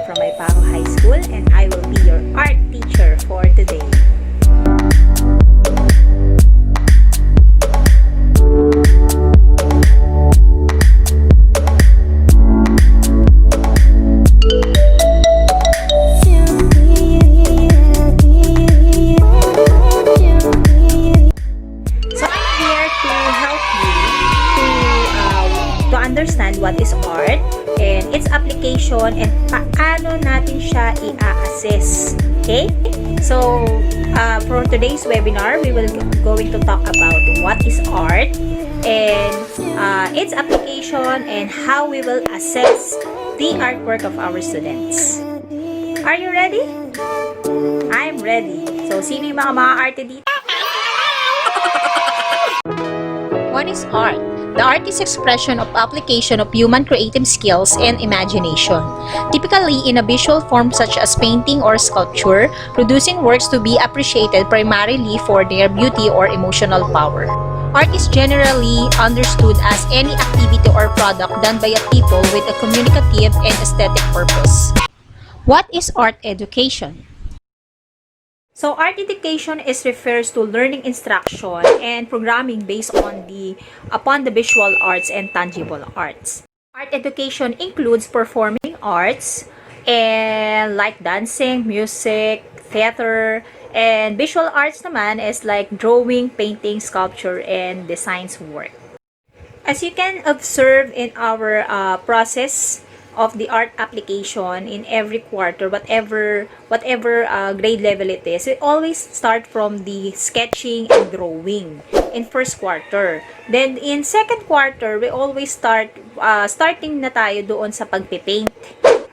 from my Paro High School, and I will be your art teacher for today. So I'm here to help you to understand what is art and its application and paano natin siya i-assess. Okay? So, for today's webinar, we will going to talk about what is art and its application and how we will assess the artwork of our students. Are you ready? I'm ready. So, sino yung mga arte dito? What is art? The artist's expression of application of human creative skills and imagination, typically in a visual form such as painting or sculpture, producing works to be appreciated primarily for their beauty or emotional power. Art is generally understood as any activity or product done by a people with a communicative and aesthetic purpose. What is art education? So, art education refers to learning instruction and programming based on upon the visual arts and tangible arts. Art education includes performing arts and like dancing, music, theater, and visual arts naman is like drawing, painting, sculpture, and designs work. As you can observe in our process of the art application in every quarter, whatever grade level it is, we always start from the sketching and drawing in first quarter. Then in second quarter, we always starting na tayo doon sa pagpipaint.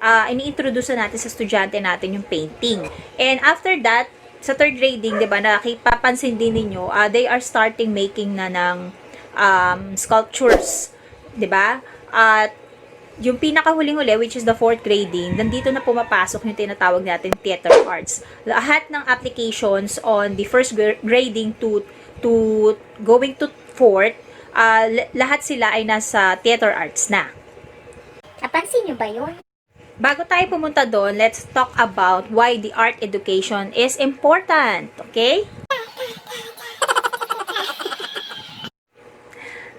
Ini-introduce natin sa estudyante natin yung painting. And after that, sa third grading, 'di ba, nakipapansin din ninyo, they are starting making na ng sculptures, 'di ba? At yung pinakahuling-huli, which is the fourth grading, nandito na pumapasok yung tinatawag natin theater arts. Lahat ng applications on the first grading to going to fourth, lahat sila ay nasa theater arts na. Napansin niyo ba yun? Bago tayo pumunta doon, let's talk about why the art education is important. Okay?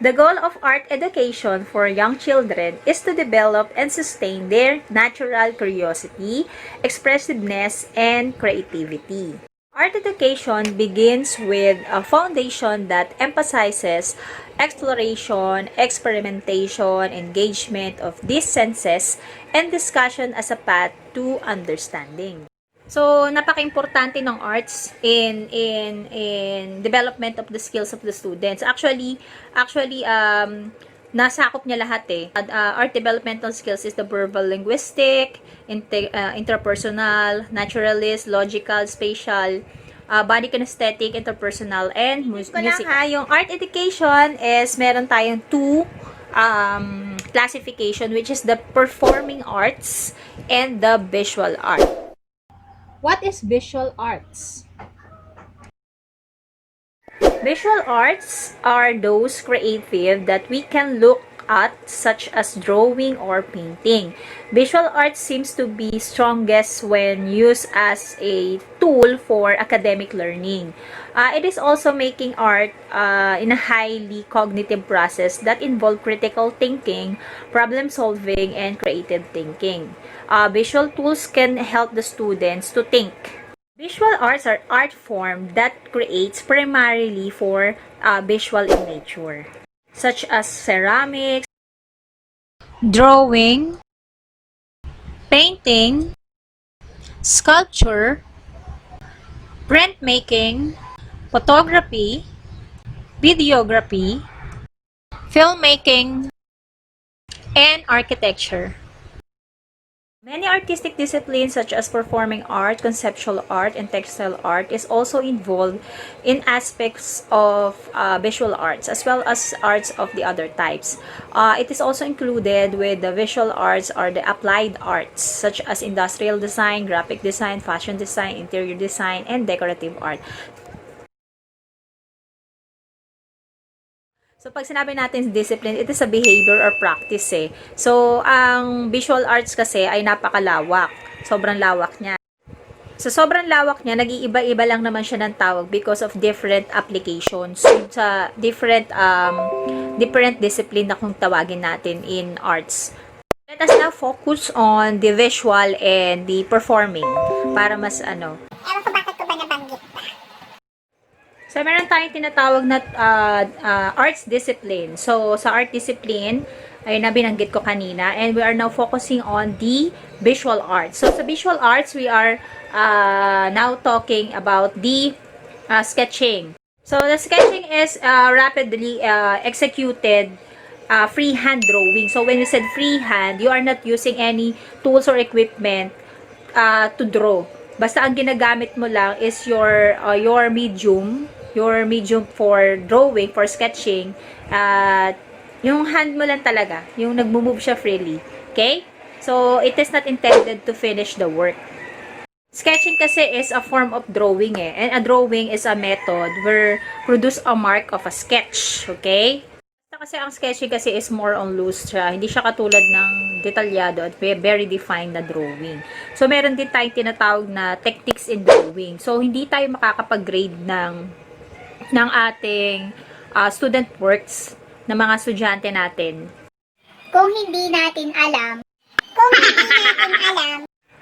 The goal of art education for young children is to develop and sustain their natural curiosity, expressiveness, and creativity. Art education begins with a foundation that emphasizes exploration, experimentation, engagement of these senses, and discussion as a path to understanding. So, napaka-importante ng arts in development of the skills of the students. Actually, nasakop niya lahat eh. Art developmental skills is the verbal, linguistic, interpersonal, naturalist, logical, spatial, body kinesthetic, interpersonal, and music. Yung art education is meron tayong two classification, which is the performing arts and the visual art. What is visual arts? Visual arts are those creative that we can look at, such as drawing or painting. Visual arts seems to be strongest when used as a tool for academic learning. It is also making art in a highly cognitive process that involve critical thinking, problem solving, and creative thinking. Visual tools can help the students to think. Visual arts are art form that creates primarily for visual in nature, such as ceramics, Drawing, painting, sculpture, printmaking, photography, videography, filmmaking, and architecture. Many artistic disciplines such as performing art, conceptual art, and textile art is also involved in aspects of visual arts as well as arts of the other types. It is also included with the visual arts or the applied arts such as industrial design, graphic design, fashion design, interior design, and decorative art. So, pag sinabi natin discipline, it is a behavior or practice eh. So, ang visual arts kasi ay napakalawak. Sobrang lawak niya. So, sobrang lawak niya, nag-iiba-iba lang naman siya ng tawag because of different applications sa different discipline na kung tawagin natin in arts. Let us now focus on the visual and the performing para mas ano. Ewan ko bakit ko ba nabanggit pa. So, meron tayong tinatawag na arts discipline. So, sa art discipline, ay na binanggit ko kanina. And we are now focusing on the visual arts. So, sa visual arts, we are now talking about the sketching. So, the sketching is rapidly executed freehand drawing. So, when you said freehand, you are not using any tools or equipment to draw. Basta ang ginagamit mo lang is your medium for drawing, for sketching. Yung hand mo lang talaga, yung nagmo-move siya freely. Okay? So, it is not intended to finish the work. Sketching kasi is a form of drawing eh. And a drawing is a method where produce a mark of a sketch. Okay? Kasi ang sketching kasi is more on loose siya. Hindi siya katulad ng detalyado at very defined na drawing. So, meron din tayong tinatawag na techniques in drawing. So, hindi tayo makakapag-grade ng ating student works ng mga estudyante natin. Kung hindi natin alam,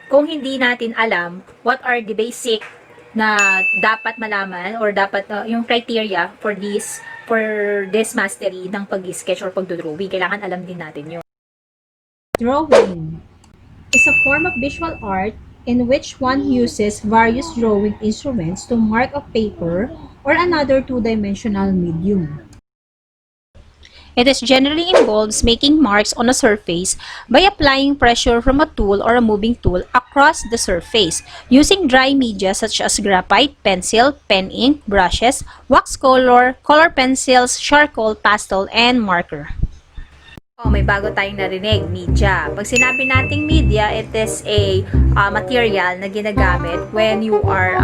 Kung hindi natin alam what are the basic na dapat malaman or dapat yung criteria for this mastery ng pag-sketch or pag-drawing, kailangan alam din natin yun. Drawing is a form of visual art in which one uses various drawing instruments to mark a paper or another two-dimensional medium. It is generally involves making marks on a surface by applying pressure from a tool or a moving tool across the surface using dry media such as graphite, pencil, pen ink, brushes, wax color, color pencils, charcoal, pastel, and marker. Oh, may bago tayong narinig, media. Pag sinabi nating media, it is a material na ginagamit when you are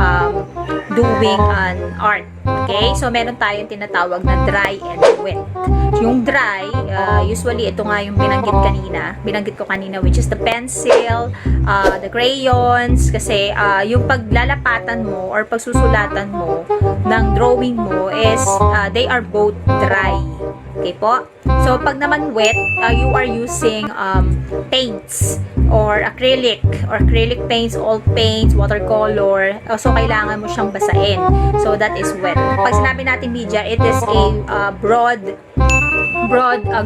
doing an art. Okay? So, meron tayong tinatawag na dry and wet. Yung dry, usually, ito nga yung binanggit ko kanina, which is the pencil, the crayons, kasi yung paglalapatan mo or pagsusulatan mo ng drawing mo is, they are both dry. Okay po? So, pag naman wet, you are using paints or acrylic paints, oil paints, watercolor. So, kailangan mo siyang basain. So, that is wet. Pag sinabi natin media, it is a broad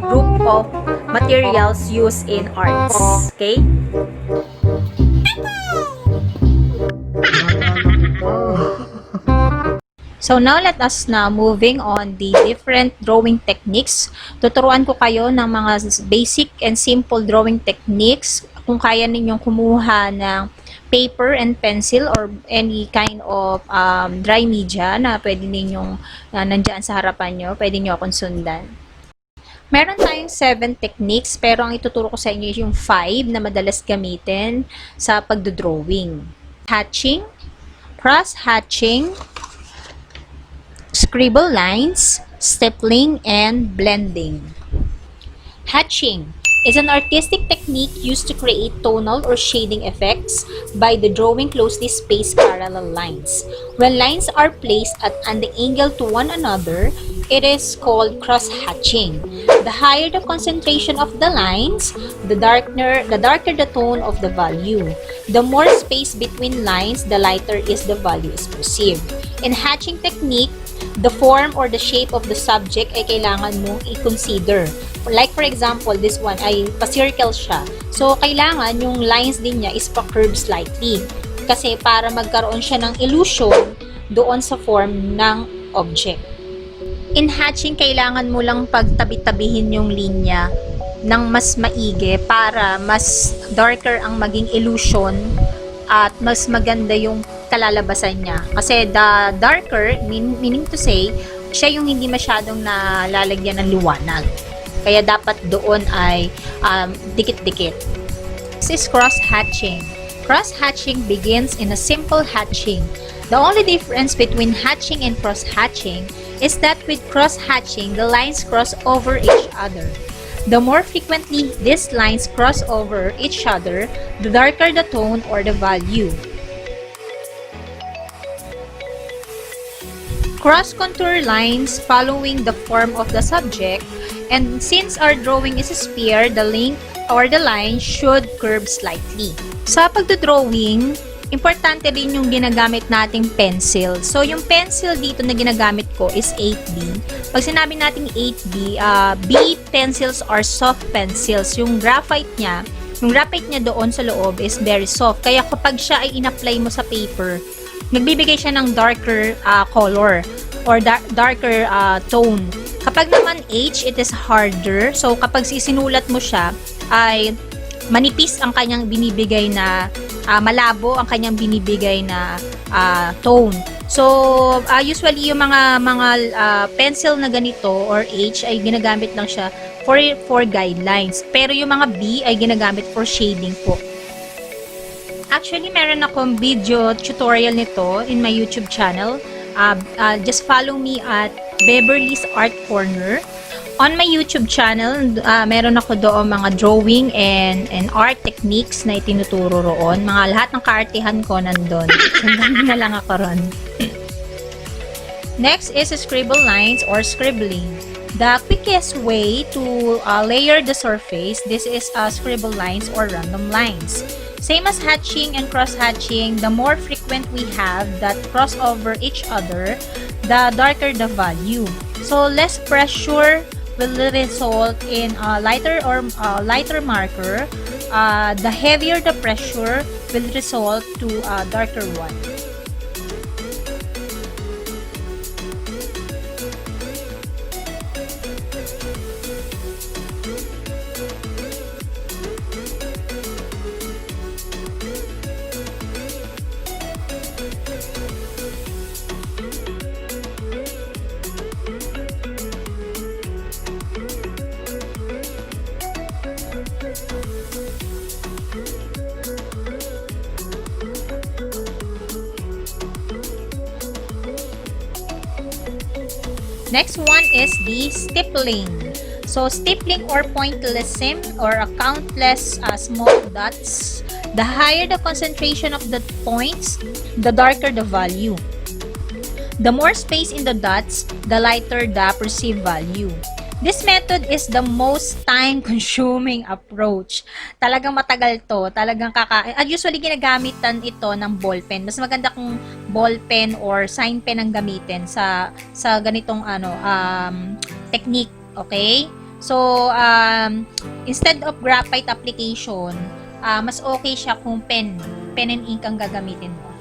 group of materials used in arts. Okay? So now let us now moving on the different drawing techniques. Tuturuan ko kayo ng mga basic and simple drawing techniques. Kung kaya ninyong kumuha ng paper and pencil or any kind of dry media na pwede ninyong nandyan sa harapan nyo, pwede nyo akong sundan. Meron tayong 7 techniques pero ang ituturo ko sa inyo is yung 5 na madalas gamitin sa pagdodrawing. Hatching, cross-hatching, scribble lines, stippling, and blending. Hatching is an artistic technique used to create tonal or shading effects by the drawing closely spaced parallel lines. When lines are placed at an angle to one another, it is called cross-hatching. The higher the concentration of the lines, the darker the tone of the value. The more space between lines, the lighter is the value is perceived. In hatching technique, the form or the shape of the subject ay kailangan mong i-consider. Like for example, this one ay pa-circle siya. So, kailangan yung lines din niya is pa-curve slightly. Kasi para magkaroon siya ng illusion doon sa form ng object. In hatching, kailangan mo lang pagtabi-tabihin yung linya ng mas maigi para mas darker ang maging illusion at mas maganda yung kalalabasan niya. Kasi the darker, meaning to say, siya yung hindi masyadong nalalagyan ng liwanag. Kaya dapat doon ay dikit-dikit. This is cross-hatching. Cross-hatching begins in a simple hatching. The only difference between hatching and cross-hatching is that with cross-hatching, the lines cross over each other. The more frequently these lines cross over each other, the darker the tone or the value. Cross-contour lines following the form of the subject, and since our drawing is a sphere, the length or the line should curve slightly. Sa pagdodrawing, importante rin yung ginagamit nating pencil. So, yung pencil dito na ginagamit ko is 8B. Pag sinabi nating 8B, B pencils are soft pencils. Yung graphite niya doon sa loob is very soft. Kaya kapag siya ay in-apply mo sa paper, nagbibigay siya ng darker color or darker tone. Kapag naman H, it is harder. So, kapag sinulat mo siya, ay manipis ang kanyang binibigay na malabo ang kanyang binibigay na tone. So, usually yung mga pencil na ganito or H ay ginagamit lang siya for guidelines. Pero yung mga B ay ginagamit for shading po. Actually, meron akong video tutorial nito in my YouTube channel. Just follow me at Beverly's Art Corner. On my YouTube channel, meron ako doon mga drawing and art techniques na itinuturo roon. Mga lahat ng kaartihan ko nandun. Sundan na lang ako ron. Next is scribble lines or scribbling. The quickest way to layer the surface, this is scribble lines or random lines. Same as hatching and cross-hatching, the more frequent we have that cross over each other, the darker the value. So, less pressure will result in a lighter marker. The heavier the pressure will result to a darker one. Next one is the stippling. So, stippling or pointillism or countless small dots. The higher the concentration of the points, the darker the value. The more space in the dots, the lighter the perceived value. This method is the most time-consuming approach. Talagang matagal to. Talagang usually ginagamitan ito ng ballpen. Mas maganda kung ballpen or sign pen ang gamitin sa ganitong technique. Okay? So, instead of graphite application, mas okay siya kung pen and ink ang gagamitin mo.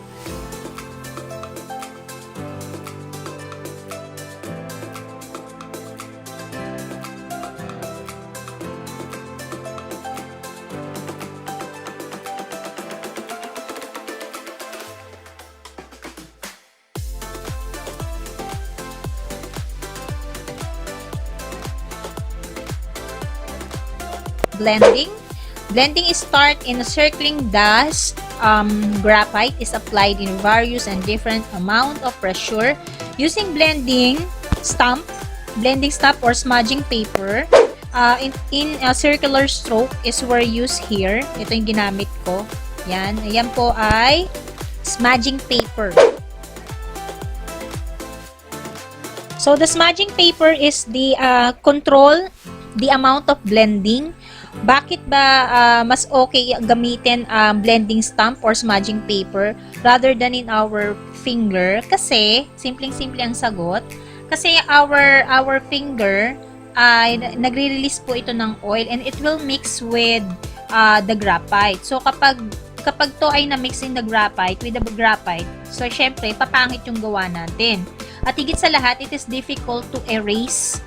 Blending. Blending is start in a circling dust. Graphite is applied in various and different amount of pressure using blending stump or smudging paper. In a circular stroke is where used here. Ito yung ginamit ko. Yan. Ayan po ay smudging paper. So the smudging paper is the control the amount of blending. Bakit ba mas okay gamitin blending stump or smudging paper rather than in our finger? Kasi, simpleng-simple ang sagot. Kasi our finger ay nagre-release po ito ng oil and it will mix with the graphite. So, kapag to ay na-mix in the graphite with the graphite, so, syempre, papangit yung gawa natin. At higit sa lahat, it is difficult to erase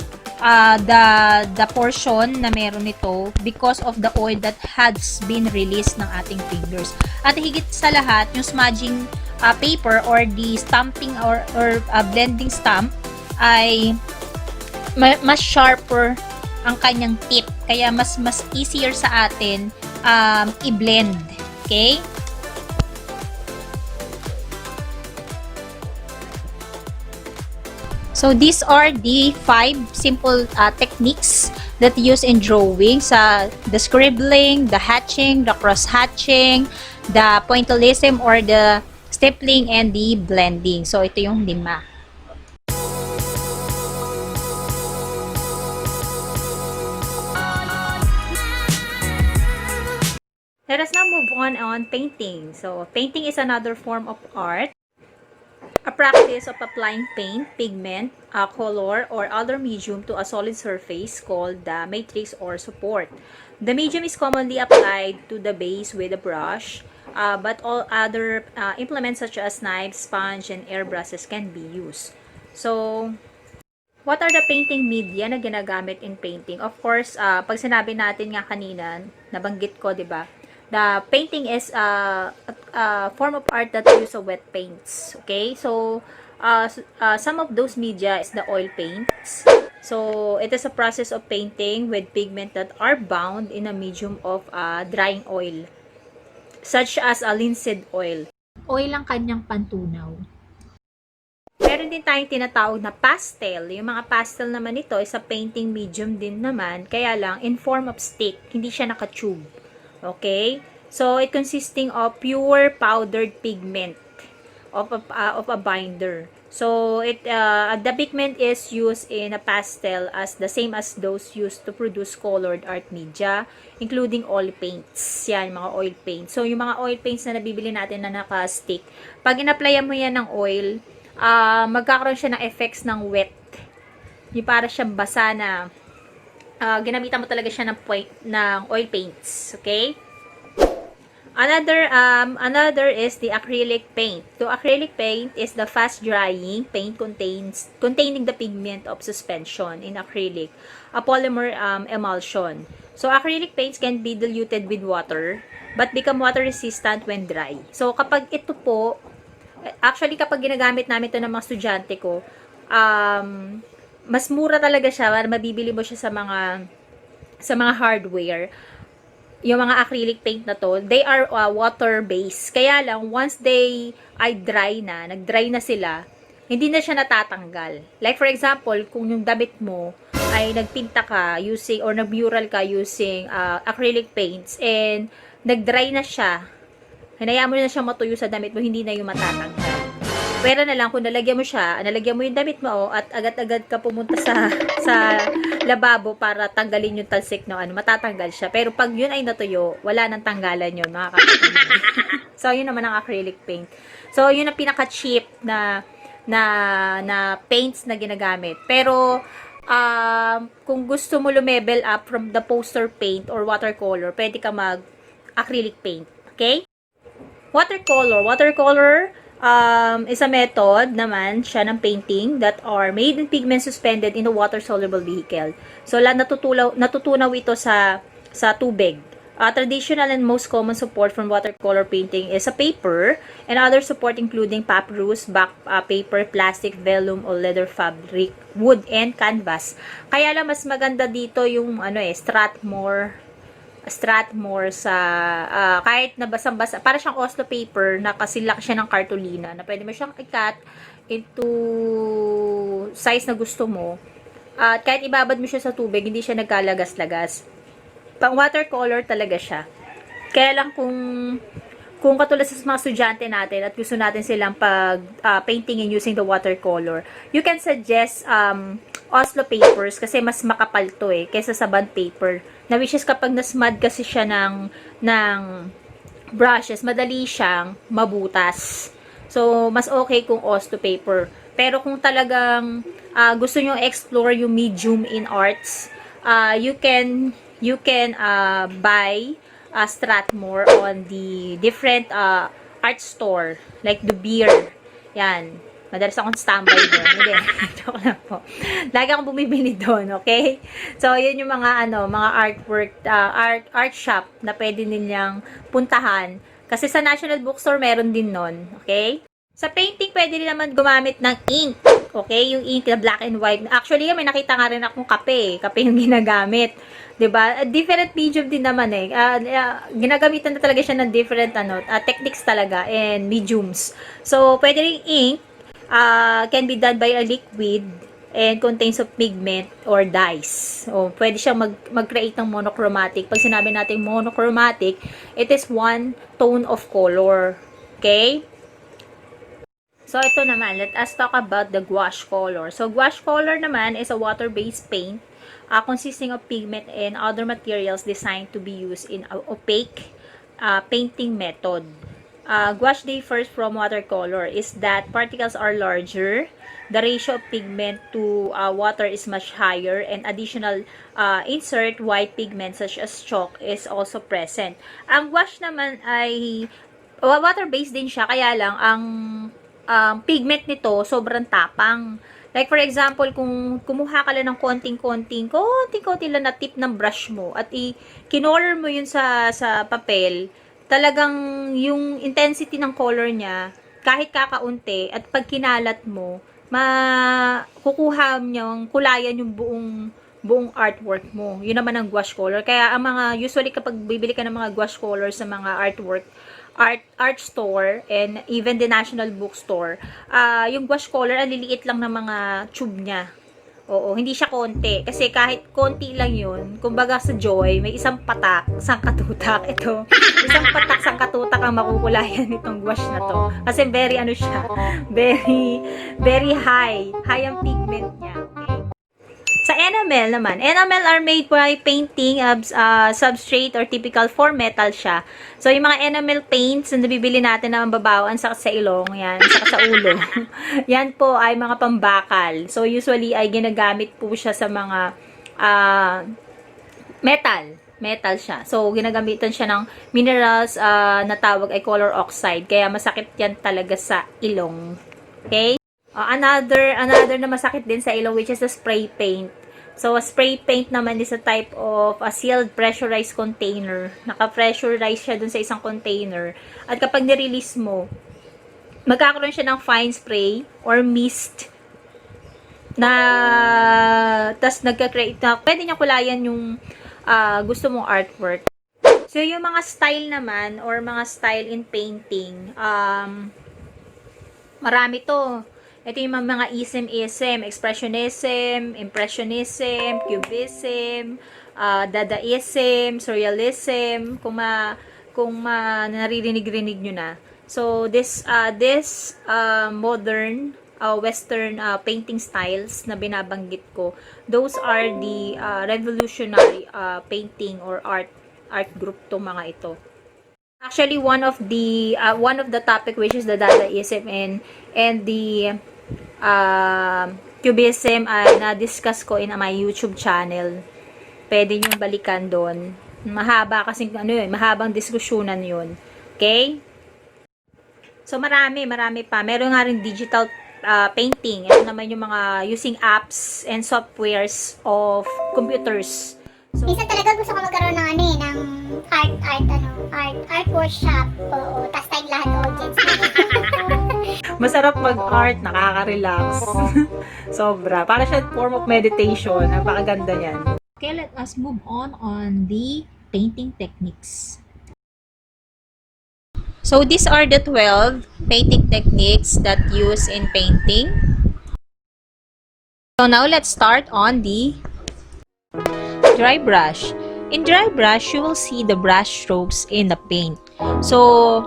the portion na meron nito because of the oil that has been released ng ating fingers. At higit sa lahat, yung smudging paper or the stamping or blending stamp ay mas sharper ang kanyang tip. Kaya mas easier sa atin i-blend. Okay? So these are the 5 simple techniques that you use in drawing sa the scribbling, the hatching, the cross-hatching, the pointillism or the stippling, and the blending. So ito yung 5. Let us now move on painting. So, painting is another form of art, a practice of applying paint, pigment, color, or other medium to a solid surface called the matrix or support. The medium is commonly applied to the base with a brush, but all other implements such as knives, sponge, and airbrushes can be used. So, what are the painting media na ginagamit in painting? Of course, pag sinabi natin nga kanina, nabanggit ko, di ba? The painting is a form of art that use wet paints. Okay? So, some of those media is the oil paints. So, it is a process of painting with pigment that are bound in a medium of drying oil, such as a linseed oil. Oil ang kanyang pantunaw. Meron din tayong tinatawag na pastel. Yung mga pastel naman ito is a painting medium din naman, kaya lang in form of stick, hindi siya naka-tube. Okay? So, it consisting of pure powdered pigment of a binder. So, the pigment is used in a pastel as the same as those used to produce colored art media, including oil paints. Yan, mga oil paints. So, yung mga oil paints na nabibili natin na naka-stick, pag in-applyan mo yan ng oil, magkakaroon siya ng effects ng wet. Yung para siyang basa na ginamitan mo talaga siya ng oil paints. Okay? Another is the acrylic paint. So, acrylic paint is the fast-drying paint containing the pigment of suspension in acrylic, a polymer emulsion. So, acrylic paints can be diluted with water, but become water-resistant when dry. So, kapag ito po, actually, kapag ginagamit namin ito ng mga estudyante ko, mas mura talaga siya, mabibili mo siya sa mga hardware. Yung mga acrylic paint na to, they are water-based. Kaya lang, once they ay nag-dry na sila, hindi na siya natatanggal. Like for example, kung yung damit mo ay nagpinta ka using, or nag-mural ka using acrylic paints, and nag-dry na siya, hinayaan mo na siya matuyo sa damit mo, hindi na yung matatanggal. Pero na lang, kung nalagyan mo yung damit mo, at agad-agad ka pumunta sa lababo para tanggalin yung talsik ng matatanggal siya. Pero pag yun ay natuyo, wala nang tanggalan yun, mga kapatid. So, yun naman ang acrylic paint. So, yun ang pinaka-cheap na paints na ginagamit. Pero, kung gusto mo lumebel up from the poster paint or watercolor, pwede ka mag-acrylic paint. Okay? Watercolor is a method naman siya ng painting that are made in pigment suspended in a water-soluble vehicle. So, natutunaw ito sa tubig. Traditional and most common support from watercolor painting is a paper and other support including papyrus, paper, plastic, vellum, or leather fabric, wood, and canvas. Kaya lang mas maganda dito yung Strathmore sa kahit na basang-basa, para siyang Oslo paper na kasilak siya ng cartolina na pwede mo siyang i-cut into size na gusto mo, at kahit ibabad mo siya sa tubig, hindi siya nagkalagas-lagas. Pang watercolor talaga siya. Kaya lang kung katulad sa mga estudyante natin at gusto natin silang paintingin using the watercolor, you can suggest Oslo papers kasi mas makapal to kaysa sa bond paper. Na which is kapag nasmud kasi siya ng brushes, madali siyang mabutas. So, mas okay kung Oslo paper. Pero kung talagang gusto nyo explore yung medium in arts, you can buy Strathmore on the different art store like the beer. Yan. Madalas akong standby doon. Hindi. Joke lang po. Lagi akong bumibili doon, okay? So, yun yung mga artwork, art shop na pwede nilang puntahan. Kasi sa National Bookstore, meron din nun, okay? Sa painting, pwede rin naman gumamit ng ink. Okay? Yung ink na black and white. Actually, may nakita nga rin akong kape. Kape yung ginagamit. 'Di ba? Different medium din naman ginagamitan na talaga siya ng different techniques talaga and mediums. So, pwede ring ink can be done by a liquid and contains of pigment or dyes. O, pwede siyang mag-create ng monochromatic. Pag sinabi natin monochromatic, it is one tone of color. Okay? So, ito naman, let us talk about the gouache color. So, gouache color naman is a water-based paint consisting of pigment and other materials designed to be used in opaque painting method. Gouache differs from watercolor is that particles are larger, the ratio of pigment to water is much higher, and additional insert white pigment such as chalk is also present. Ang gouache naman ay water-based din siya, kaya lang ang pigment nito sobrang tapang. Like for example, kung kumuha ka lang ng konting-konting lang na tip ng brush mo at i-color mo yun sa papel, talagang yung intensity ng color niya, kahit kakaunti, at pag kinalat mo, kukuha niyang kulayan yung buong artwork mo. Yun naman ang gouache color. Kaya ang usually kapag bibili ka ng mga gouache color sa mga art store and even the National Bookstore, yung gouache color, ang liliit lang ng mga tube niya. Oo, hindi siya konti. Kasi kahit konti lang yun, kumbaga sa Joy, may isang patak, sangkatutak. Ito, isang patak, sangkatutak ang makukulayan nitong gouache na to. Kasi very, very high. High ang pigment niya. Okay? Sa enamel naman, enamel are made by painting substrate or typical for metal siya. So, yung mga enamel paints na nabibili natin na mababawaan sa ilong, yan, sa ulo, yan po ay mga pambakal. So, usually ay ginagamit po siya sa mga metal siya. So, ginagamitan siya ng minerals na tawag ay color oxide. Kaya masakit yan talaga sa ilong. Okay? Another na masakit din sa ilong, which is the spray paint. So, a spray paint naman is a type of a sealed pressurized container. Naka-pressurize siya dun sa isang container. At kapag nirelease mo, magkakaroon siya ng fine spray or mist na tas nagka-create na pwede niya kulayan yung gusto mong artwork. So, yung mga style naman or mga style in painting, marami to. Ito yung mga ism, expressionism, impressionism, cubism, dadaism, surrealism, kung naririnig-rinig nyo na. So, this modern Western painting styles na binabanggit ko, those are the revolutionary painting or art group to mga ito. Actually, one of the topic which is the Dadaism and the Cubism ay na-discuss ko in my YouTube channel. Pwede nyo balikan doon. Mahaba kasi mahabang diskusyonan yun. Okay? So, marami pa. Meron nga rin digital painting. Ito naman yung mga using apps and softwares of computers. So, Minsan talaga gusto ko magkaroon ng art workshop. Oo, tas time lahat audience. masarap mag-art, nakaka-relax. Sobra. Para siya form of meditation. Napakaganda niyan. Okay, let us move on the painting techniques. So these are the 12 painting techniques that use in painting. So now let's start on the dry brush. In dry brush, you will see the brush strokes in the paint. So,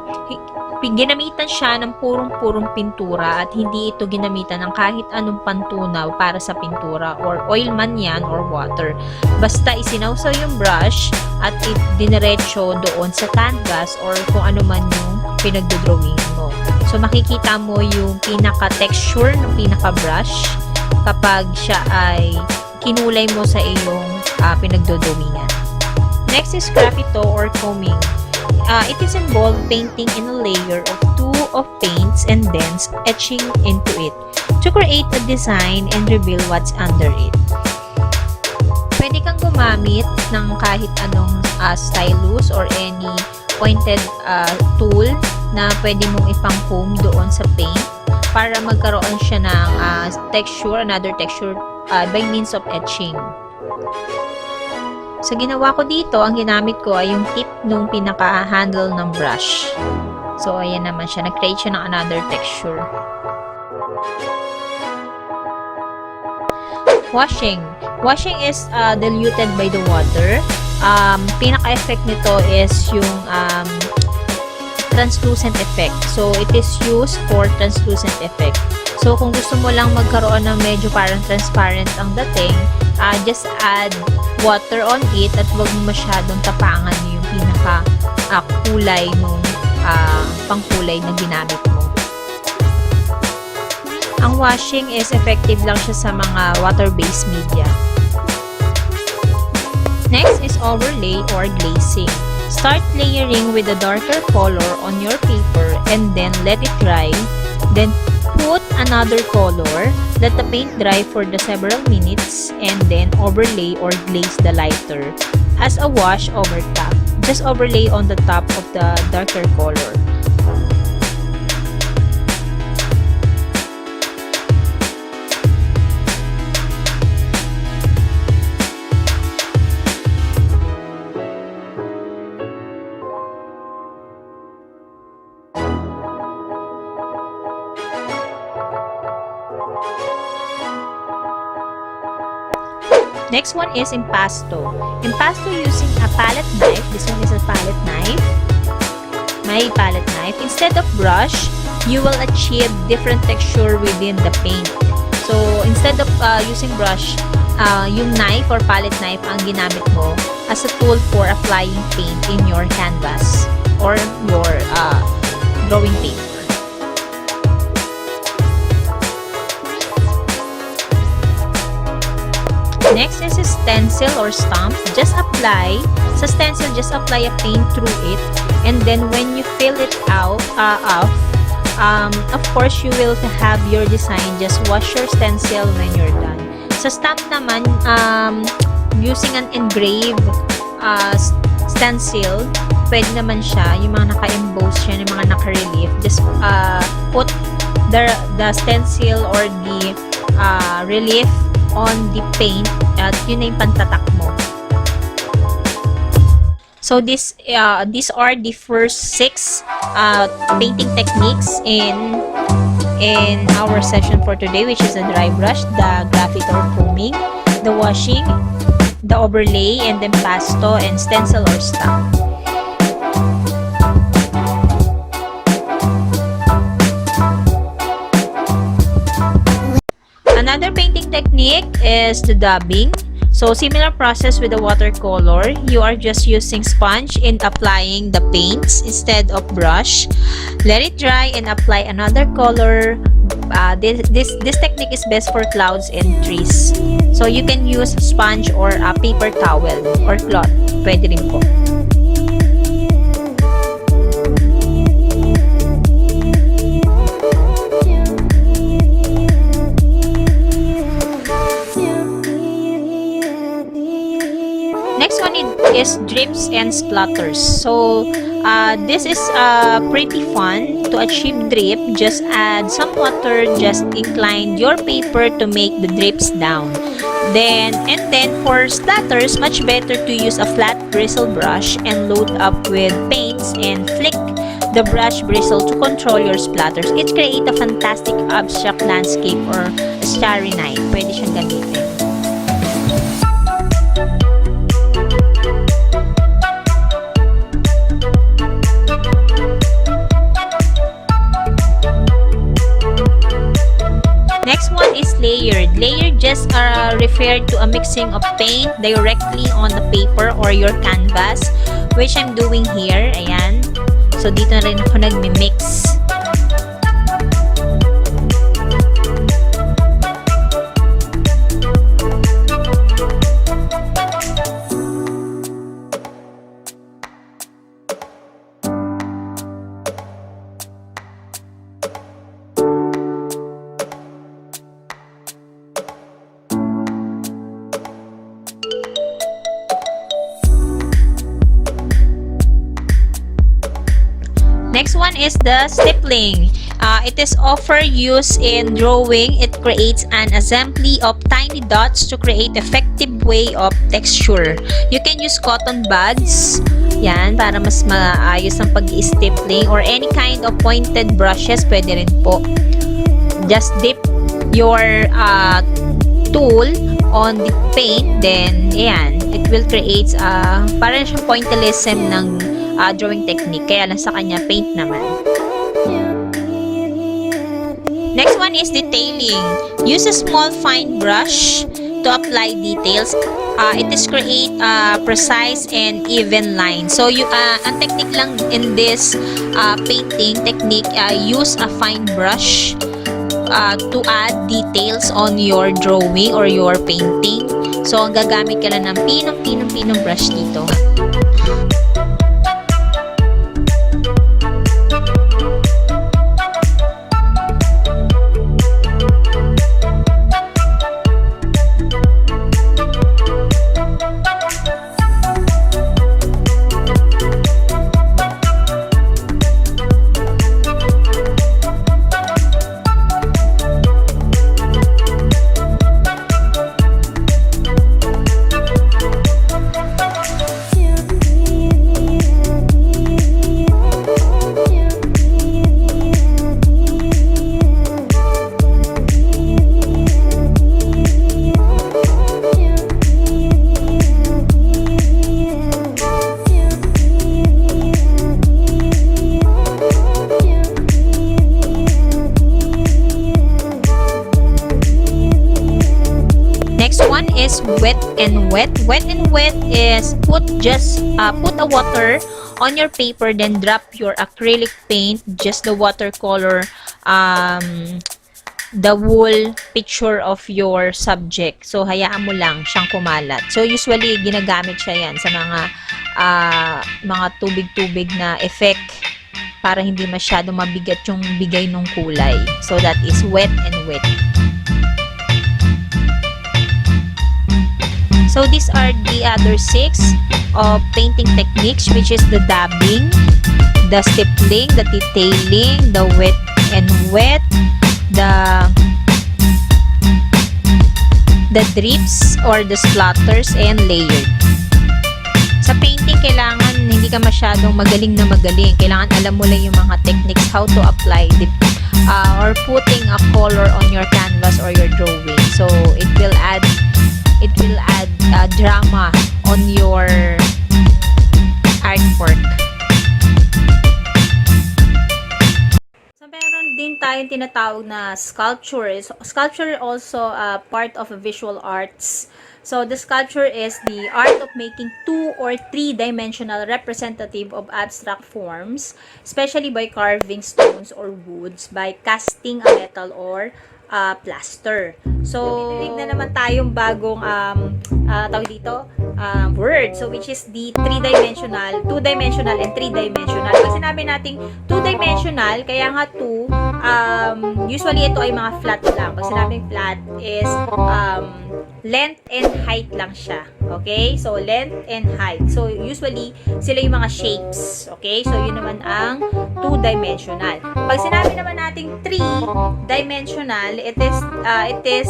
ginamitan siya ng purong-purong pintura at hindi ito ginamitan ng kahit anong pantunaw para sa pintura or oil man yan or water. Basta isinawsaw yung brush at diniretso doon sa canvas or kung ano man yung pinagdodrawing mo. So, makikita mo yung pinaka-texture ng pinaka-brush kapag siya ay kinulay mo sa iyong pinagdodrawingan. Next is graffito or combing. It is involved painting in a layer of two of paints and then etching into it to create a design and reveal what's under it. Pwede kang gumamit ng kahit anong stylus or any pointed tool na pwede mong ipang-comb doon sa paint para magkaroon siya ng another texture by means of etching. Sa ginawa ko dito, ang ginamit ko ay yung tip nung pinaka-handle ng brush. So, ayan naman siya. Nag-create siya ng another texture. Washing. Washing is diluted by the water. Pinaka-effect nito is yung translucent effect. So, it is used for translucent effect. So, kung gusto mo lang magkaroon ng medyo parang transparent ang dating, just add water on it at wag mo masyadong tapangan yung pinaka kulay nung pangkulay na ginamit mo. Ang washing is effective lang siya sa mga water-based media. Next is overlay or glazing. Start layering with a darker color on your paper and then let it dry. Then put another color, let the paint dry for the several minutes, and then overlay or glaze the lighter as a wash over top. Just overlay on the top of the darker color. Next one is impasto. Impasto using a palette knife. This one is a palette knife. My palette knife. Instead of brush, you will achieve different texture within the paint. So, instead of using brush, yung knife or palette knife ang ginamit mo as a tool for applying paint in your canvas or your drawing paper. Next is a stencil or stamp. Just apply, sa stencil, just apply a paint through it. And then when you fill it out, of course, you will have your design. Just wash your stencil when you're done. Sa stamp naman, using an engraved stencil, pwede naman siya, yung mga naka-emboss siya, yung mga naka-relief. Just put the stencil or the relief on the paint at yun na yung pantatak mo. So these are the first 6 painting techniques in our session for today, which is the dry brush, the graphite or foaming, the washing, the overlay, and then impasto and stencil or stamp. Another painting technique is the dabbing. So, similar process with the watercolor. You are just using sponge in applying the paints instead of brush. Let it dry and apply another color. This technique is best for clouds and trees. So, you can use sponge or a paper towel or cloth. Pwede rin po. Next one is drips and splatters. So this is pretty fun to achieve drip. Just add some water, just incline your paper to make the drips down. Then for splatters, much better to use a flat bristle brush and load up with paints and flick the brush bristle to control your splatters. It creates a fantastic abstract landscape or a starry night. Pwede siyang gamitin. Next one is layered. Layered just referred to a mixing of paint directly on the paper or your canvas, which I'm doing here. Ayan. So, dito na rin ako nagmi-mix. Next one is the stippling. It is often used in drawing. It creates an assembly of tiny dots to create effective way of texture. You can use cotton buds, yan, para mas maayos ang pag-i-stippling, or any kind of pointed brushes, pwede rin po. Just dip your tool on the paint, then ayan, it will create parang siyang pointillism ng drawing technique. Kaya lang sa kanya, paint naman. Next one is detailing. Use a small fine brush to apply details. It is create precise and even lines. So, ang technique lang in this painting technique, use a fine brush to add details on your drawing or your painting. So, ang gagamit ka lang ng pinong brush dito. Is wet and wet. Wet and wet is put a water on your paper, then drop your acrylic paint, just the watercolor, the whole picture of your subject. So, hayaan mo lang siyang kumalat. So, usually, ginagamit siya yan sa mga tubig-tubig na effect para hindi masyado mabigat yung bigay ng kulay. So, that is wet and wet. So, these are the other 6 painting techniques, which is the dabbing, the stippling, the detailing, the wet and wet, the drips or the splatters, and layered. Sa painting, kailangan hindi ka masyadong magaling na magaling. Kailangan alam mo lang yung mga techniques, how to apply or putting a color on your canvas or your drawing. So, it will add drama on your artwork. So, meron din tayong tinatawag na sculpture. Sculpture also part of visual arts. So, the sculpture is the art of making 2 or 3-dimensional representative of abstract forms, especially by carving stones or woods, by casting a metal or plaster. So, binilig na naman tayong bagong tawag dito, word. So, which is the 3-dimensional, 2-dimensional, and 3-dimensional. Pag sinabi nating 2-dimensional, kaya nga 2, usually ito ay mga flat lang. Pag sinabing flat is length and height lang siya. Okay? So, length and height. So, usually, sila yung mga shapes. Okay? So, yun naman ang 2-dimensional. Pag sinabi naman nating 3-dimensional, it is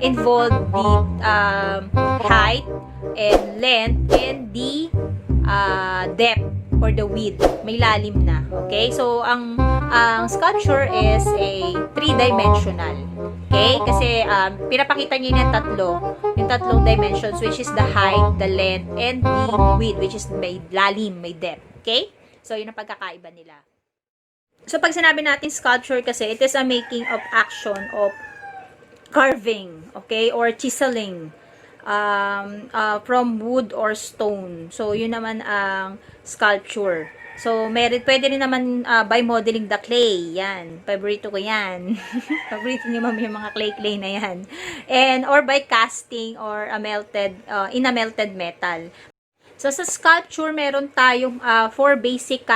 involved the height and length and the depth or the width. May lalim na. Okay? So, ang sculpture is a 3-dimensional. Okay? Kasi, pinapakita niya yung tatlong dimensions, which is the height, the length, and the width, which is may lalim, may depth. Okay? So, yun ang pagkakaiba nila. So, pag sinabi natin sculpture kasi, it is a making of action of carving, okay, or chiseling from wood or stone. So, yun naman ang sculpture. So, pwede rin naman by modeling the clay. Yan. Paborito ko yan. Paborito niyo yung mga clay na yan. Or by casting or in a melted metal. So, sa sculpture, meron tayong 4 basic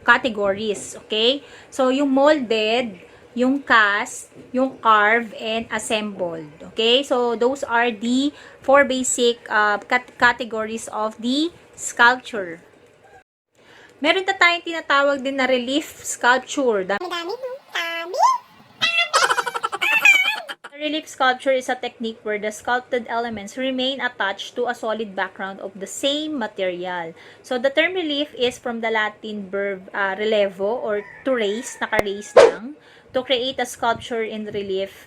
categories. Okay? So, yung molded, yung cast, yung carve, and assembled. Okay? So, those are the 4 basic categories of the sculpture. Meron na tayong tinatawag din na relief sculpture. Madami. Relief sculpture is a technique where the sculpted elements remain attached to a solid background of the same material. So, the term relief is from the Latin verb relevo or to raise, naka-raise lang, to create a sculpture in relief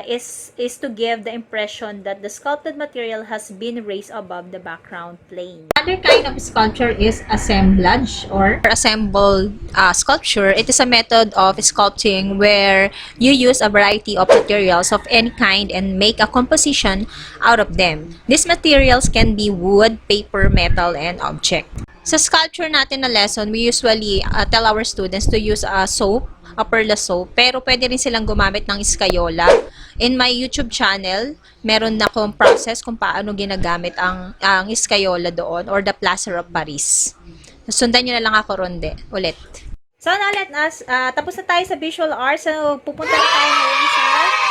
is to give the impression that the sculpted material has been raised above the background plane. Another kind of sculpture is assemblage or assembled sculpture. It is a method of sculpting where you use a variety of materials of any kind and make a composition out of them. These materials can be wood, paper, metal, and object. Sa sculpture natin na lesson, we usually tell our students to use a soap, a perla soap, pero pwede rin silang gumamit ng iskayola. In my YouTube channel, meron na akong process kung paano ginagamit ang iskayola doon or the plaster of Paris. Sundan nyo na lang ako ronde ulit. So now let us, tapos na tayo sa visual arts. So pupunta na tayo ngayon sa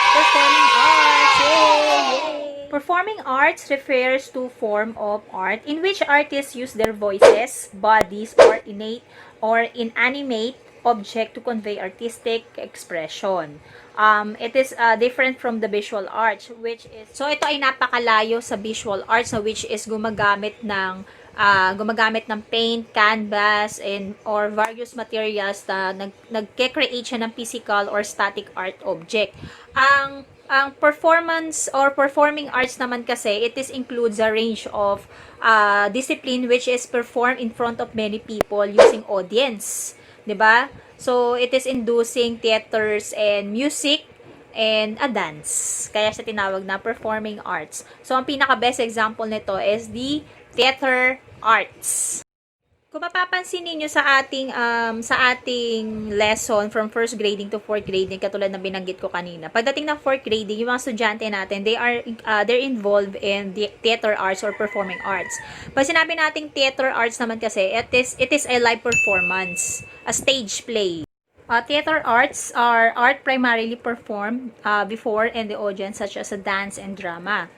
performing arts. Yay! Performing arts refers to form of art in which artists use their voices, bodies, or innate or inanimate object to convey artistic expression. It is different from the visual arts, which is, so ito ay napakalayo sa visual arts, which is gumagamit ng paint, canvas, and or various materials na nagke-create siya ng physical or static art object. Ang performance or performing arts naman kasi, it is includes a range of discipline which is performed in front of many people using audience. 'Di ba? So, it is inducing theaters and music and a dance. Kaya siya tinawag na performing arts. So, ang pinaka-best example nito is the theater arts. Kung mapapansin niyo sa ating lesson from first grading to fourth grading, katulad na binanggit ko kanina. Pagdating ng fourth grading, yung mga estudyante natin, they're involved in the theater arts or performing arts. Pag sinabi nating theater arts naman kasi, it is a live performance, a stage play. Theater arts are art primarily performed before in the audience, such as a dance and drama.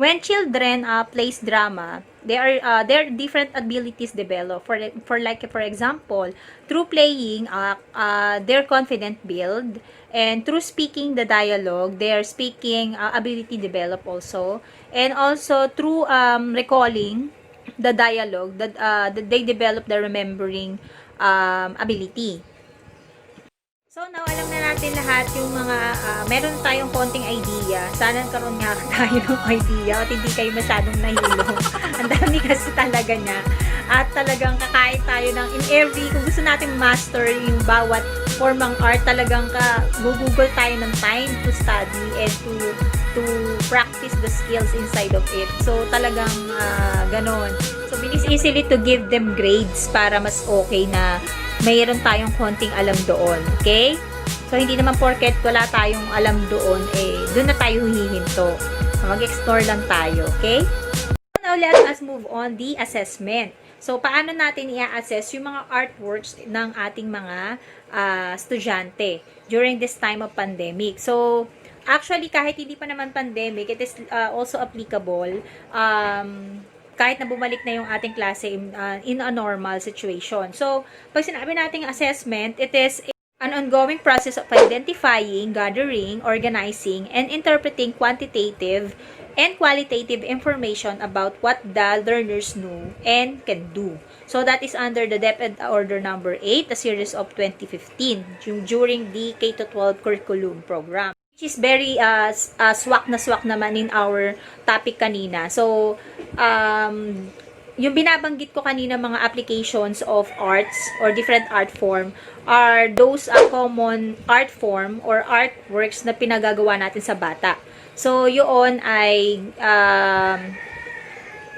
When children plays drama, there are different abilities develop. For example, through playing, their confidence build, and through speaking the dialogue, their speaking ability develop also, and also through recalling the dialogue, that they develop the remembering ability. So, now, alam na natin lahat yung mga, meron tayong konting idea. Sana karoon nga tayo ng idea at hindi kayo masyadong nahilo. Ang dami kasi talaga niya. At talagang kakain tayo ng kung gusto natin master yung bawat formang art, talagang google tayo ng time to study and to practice the skills inside of it. So, talagang ganon. So, it's easily to give them grades para mas okay na mayroon tayong konting alam doon. Okay? So, hindi naman porket wala tayong alam doon, doon na tayo hihinto. Mag-explore lang tayo. Okay? Now, let us move on the assessment. So, paano natin i-assess yung mga artworks ng ating mga estudyante during this time of pandemic? So, actually, kahit hindi pa naman pandemic, it is also applicable kahit na bumalik na yung ating klase in a normal situation. So, pag sinabi nating assessment, it is an ongoing process of identifying, gathering, organizing, and interpreting quantitative and qualitative information about what the learners know and can do. So, that is under the DepEd Order number 8, a series of 2015, during the K-12 curriculum program. Which is very swak naman in our topic kanina. So, yung binabanggit ko kanina mga applications of arts or different art form are those common art form or artworks na pinagagawa natin sa bata. So, yun ay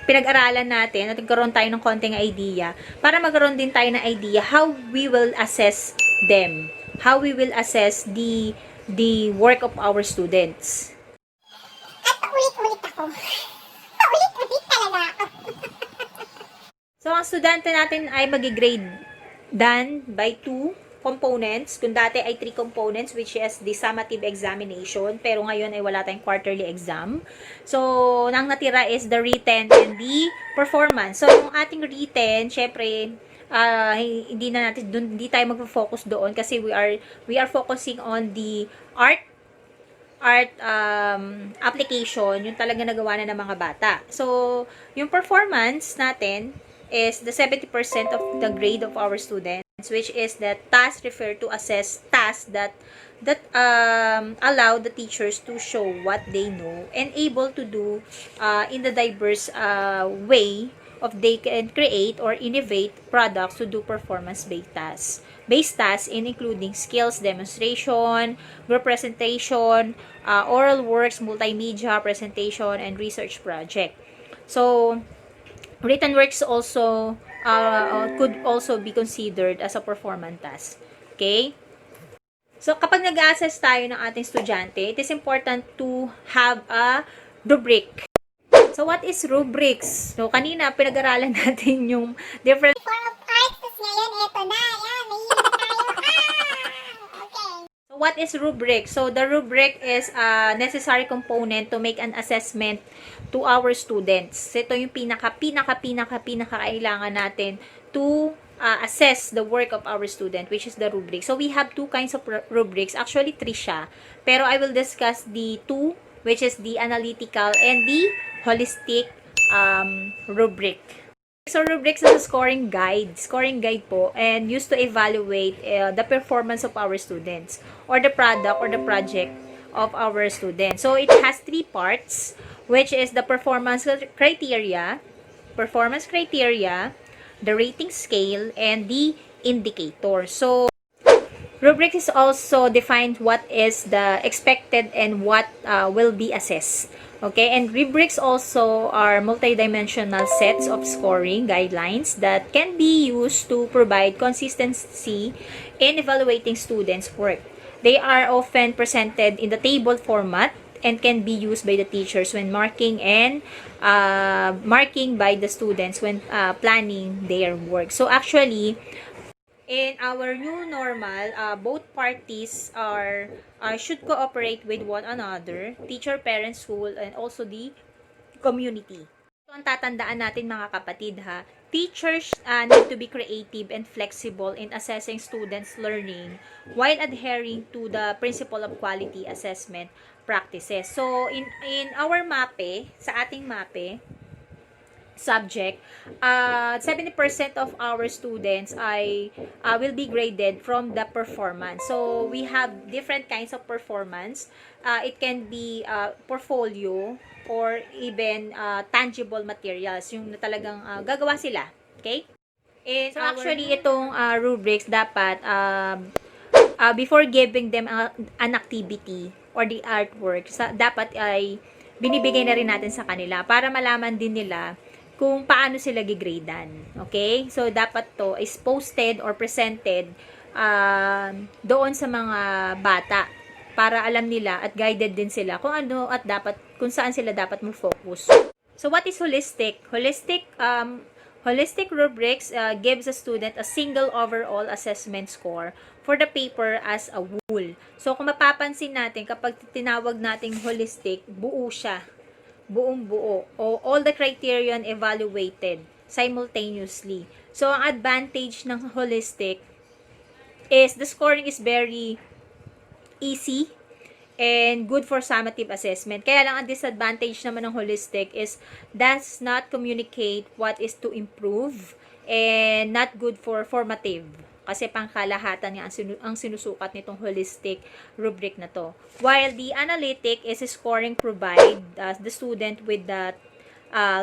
pinag-aralan natin at nagkaroon tayo ng konting idea para magkaroon din tayo ng idea how we will assess them. How we will assess the work of our students. At paulit-ulit ako. Paulit-ulit talaga ako. So, ang estudyante natin ay mag-grade done by 2 components. Kung dati ay 3 components, which is the summative examination, pero ngayon ay wala tayong quarterly exam. So, nang natira is the written and the performance. So, yung ating written, syempre, hindi tayo magfo-focus doon kasi we are focusing on the art application, yung talaga nagawa na ng mga bata. So, yung performance natin is the 70% of the grade of our students. which is that tasks refer to assess tasks that allow the teachers to show what they know and able to do in the diverse way of they can create or innovate products to do performance based tasks in including skills demonstration, group presentation, oral works, multimedia presentation, and research project. So written works also could also be considered as a performance task. Okay? So, kapag nag-assess tayo ng ating estudyante, it is important to have a rubric. So, what is rubrics? So, kanina, pinag-aralan natin yung different Form of arts, tapos ngayon, eto na. Yan, mahihirap tayo. Okay. So, what is rubric? So, the rubric is a necessary component to make an assessment to our students. Ito yung pinaka-kailangan natin to assess the work of our student, which is the rubric. So, we have two kinds of rubrics. Actually, three siya. Pero, I will discuss the two, which is the analytical and the holistic rubric. So, rubrics is a scoring guide po, and used to evaluate the performance of our students or the product or the project of our students. So, it has three parts, which is the criteria, the rating scale, and the indicator. So, rubric is also defined what is the expected and what will be assessed. Okay, and rubrics also are multidimensional sets of scoring guidelines that can be used to provide consistency in evaluating students' work. They are often presented in the table format and can be used by the teachers when marking by the students when planning their work. So actually, in our new normal, both parties should cooperate with one another, teacher, parents, school, and also the community. So, ang tatandaan natin mga kapatid ha, teachers need to be creative and flexible in assessing students' learning while adhering to the principle of quality assessment practices. So, in our MAPE, sa ating MAPE, subject, 70% of our students will be graded from the performance. So, we have different kinds of performance. It can be portfolio or even tangible materials, yung talagang gagawa sila. Okay? And so, actually, itong rubrics dapat before giving them an activity or the artwork, dapat ay binibigay na rin natin sa kanila para malaman din nila kung paano sila gigradean. Okay? So, dapat to is posted or presented doon sa mga bata para alam nila at guided din sila kung ano at kung saan sila dapat mo-focus. So, what is holistic? Holistic rubrics gives a student a single overall assessment score for the paper as a whole. So, kung mapapansin natin, kapag tinawag nating holistic, buo siya. Buong buo o all the criterion evaluated simultaneously. So, ang advantage ng holistic is the scoring is very easy and good for summative assessment. Kaya lang ang disadvantage naman ng holistic is does not communicate what is to improve and not good for formative. Kasi pangkalahatan niya ang sinusukat nitong holistic rubric na to. While the analytic is scoring provide the student with the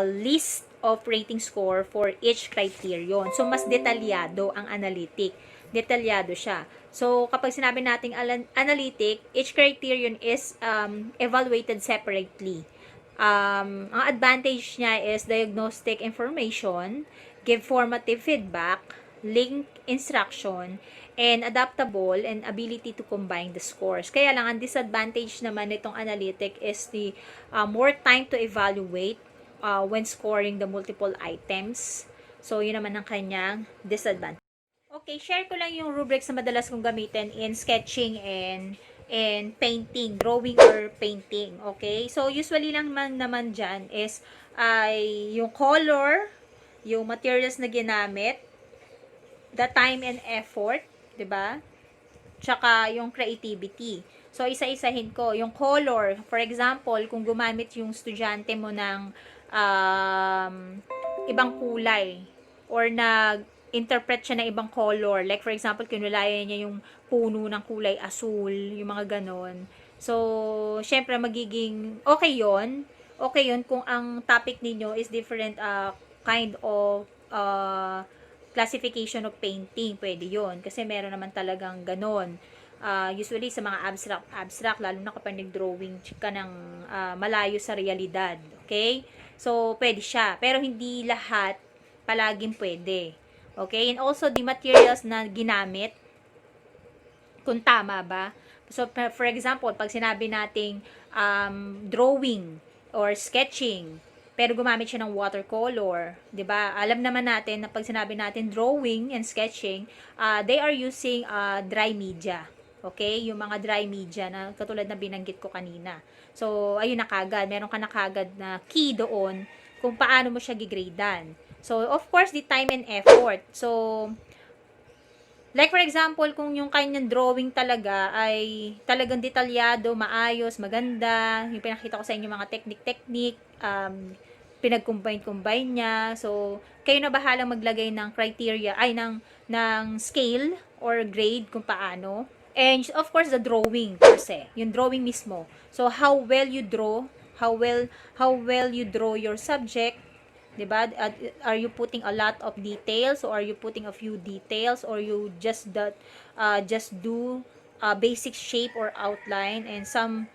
list of rating score for each criterion. So, mas detalyado ang analytic. Detalyado siya. So, kapag sinabi nating analytic, each criterion is evaluated separately. Ang advantage niya is diagnostic information, give formative feedback, link instruction, and adaptable and ability to combine the scores. Kaya lang, ang disadvantage naman nitong analytic is the more time to evaluate when scoring the multiple items. So, yun naman ang kanyang disadvantage. Okay, share ko lang yung rubrics na madalas kong gamitin in sketching and painting, drawing or painting. Okay? So, usually lang naman dyan is yung color, yung materials na ginamit, the time and effort, 'di ba? Tsaka yung creativity. So, isa-isahin ko. Yung color, for example, kung gumamit yung estudyante mo ng ibang kulay or interpret siya ng ibang color. Like for example, kinulayan niya yung puno ng kulay asul, yung mga ganon. So, syempre magiging okay yon kung ang topic ninyo is different kind of classification of painting. Pwede yon kasi meron naman talagang ganon. Usually sa mga abstract, lalo na kapag nag-drawing ka ng malayo sa realidad. Okay? So, pwede siya. Pero hindi lahat palaging pwede. Okay? And also, the materials na ginamit, kung tama ba. So, for example, pag sinabi nating drawing or sketching, pero gumamit siya ng watercolor, 'di ba? Alam naman natin na pag sinabi natin drawing and sketching, they are using dry media. Okay? Yung mga dry media na katulad na binanggit ko kanina. So, ayun na kagad. Meron ka na kagad na key doon kung paano mo siya gigradean. So, of course, the time and effort. So, like for example, kung yung kanyang drawing talaga ay talagang detalyado, maayos, maganda, yung pinakita ko sa inyo mga technique, pinag-combine niya. So, kayo na bahalang maglagay ng criteria, ng scale or grade kung paano. And of course, the drawing per se, yung drawing mismo. So, how well you draw, how well you draw your subject, 'di ba? Are you putting a lot of details or are you putting a few details or you just do basic shape or outline, and some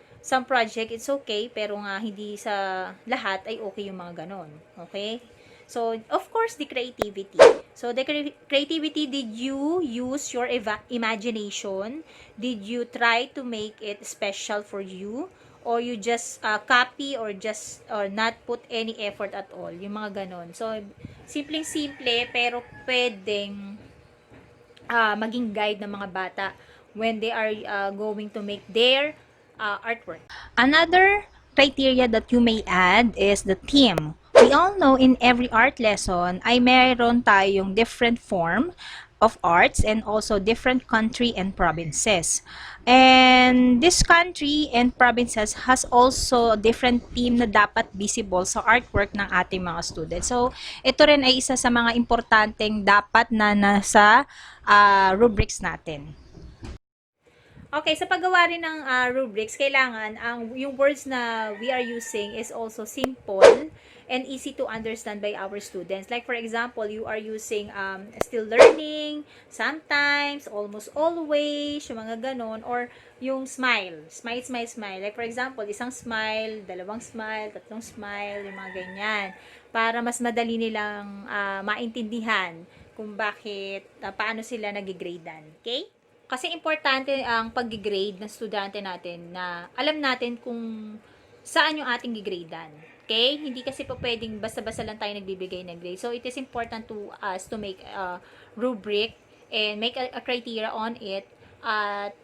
project it's okay pero nga hindi sa lahat ay okay yung mga ganon. Okay? So, of course, the creativity. So, the creativity, did you use your imagination? Did you try to make it special for you? Or you just copy or not put any effort at all? Yung mga ganon. So, simpleng-simple, pero pwedeng maging guide ng mga bata when they are going to make their artwork. Another criteria that you may add is the theme. We all know in every art lesson ay mayroon tayong different form of arts and also different country and provinces. And this country and provinces has also different theme na dapat visible sa artwork ng ating mga students. So, ito rin ay isa sa mga importanteng dapat na nasa rubrics natin. Okay, sa paggawa rin ng rubrics, kailangan yung words na we are using is also simple and easy to understand by our students. Like for example, you are using still learning, sometimes, almost always, yung mga ganon, or yung smile. Smile. Like for example, isang smile, dalawang smile, tatlong smile, yung mga ganyan. Para mas madali nilang maintindihan kung bakit, paano sila nagigradean. Okay? Kasi importante ang pag-grade ng estudyante natin na alam natin kung saan yung ating gigradean. Okay? Hindi kasi po pwedeng basta-basta lang tayo nagbibigay ng grade. So, it is important to us to make a rubric and make a criteria on it at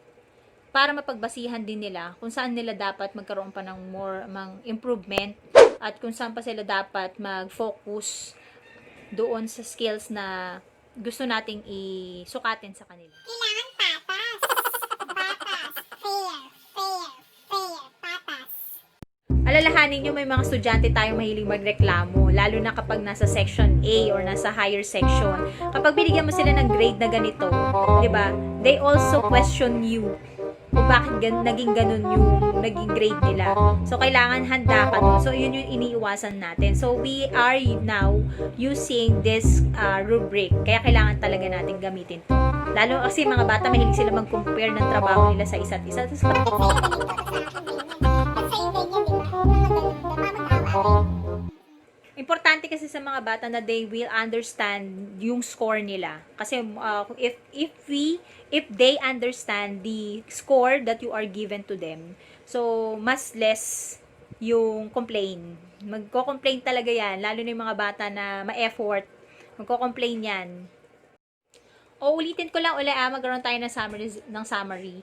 para mapagbasihan din nila kung saan nila dapat magkaroon pa ng more improvement at kung saan pa sila dapat mag-focus doon sa skills na gusto nating isukatin sa kanila. Kailangan patas. Patas. Fair. Patas. Alalahanin nyo, may mga estudyante tayong mahilig magreklamo, lalo na kapag nasa section A or nasa higher section. Kapag binigyan mo sila ng grade na ganito, di ba? They also question you kung bakit naging ganun yung naging grade nila. So, kailangan handa ka doon. So, yun yung iniiwasan natin. So, we are now using this rubric. Kaya kailangan talaga natin gamitin to. Lalo kasi mga bata, mahilig sila mag-compare ng trabaho nila sa isa't isa. Ba't sa'yo ganito? Ba't sa'yo ganyan, di ba? Mga ganun. Mag-awa. Importante kasi sa mga bata na they will understand yung score nila. Kasi if they understand the score that you are given to them, so mas less yung complain. Magko-complain talaga yan, lalo na yung mga bata na ma-effort. Magko-complain yan. O ulitin ko lang magkaroon tayo ng summary.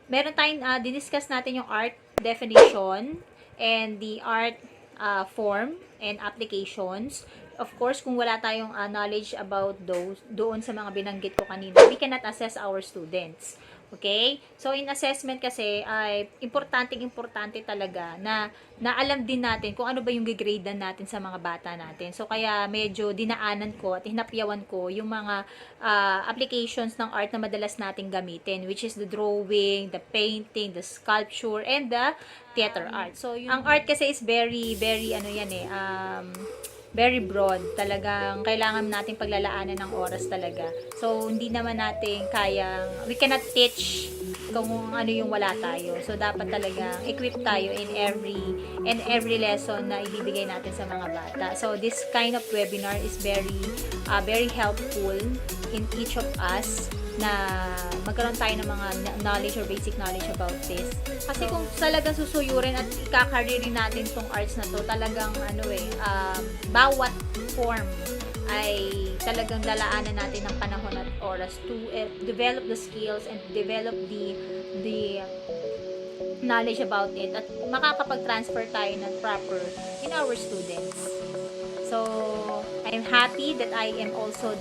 Meron tayong diniscuss natin yung art definition and the art form and applications. Of course, kung wala tayong knowledge about those doon sa mga binanggit ko kanina, we cannot assess our students. Okay? So, in assessment kasi, ay importante talaga na alam din natin kung ano ba yung gigrade natin sa mga bata natin. So, kaya medyo dinaanan ko at hinapyawan ko yung mga applications ng art na madalas nating gamitin, which is the drawing, the painting, the sculpture, and the theater art. So, ang art kasi is very, very, very broad. Talagang kailangan nating paglalaanan ng oras talaga. So, hindi naman natin we cannot teach kung ano yung wala tayo. So, dapat talaga equip tayo in every lesson na ibibigay natin sa mga bata. So, this kind of webinar is very helpful in each of us na magkaroon tayo ng mga knowledge or basic knowledge about this. Kasi kung talagang susuyurin at ikakaririn natin tong arts na to, talagang bawat form ay talagang lalaanan natin ng panahon at oras to develop the skills and develop the knowledge about it at makakapag-transfer tayo ng proper in our students. So, I'm happy that I am also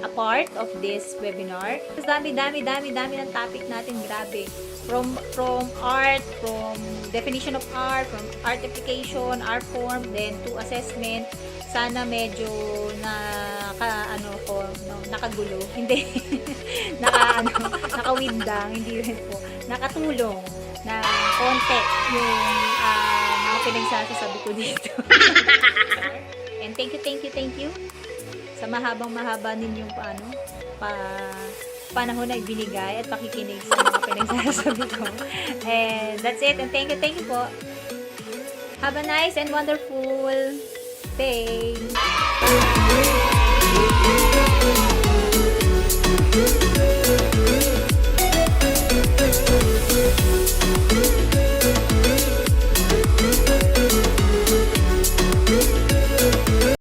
a part of this webinar. Dami ng topic natin, grabe. From art, from definition of art, from art application, art form, then to assessment. Sana medyo nakagulo. Hindi. Nakawindang, hindi rin po. Nakatulong na konti yung mga pinagsasasabi ko dito. And thank you sa mahaba ninyong panahon na ibinigay at pakikinig sa mga pinagsasabi ko. And that's it. And thank you po. Have a nice and wonderful day.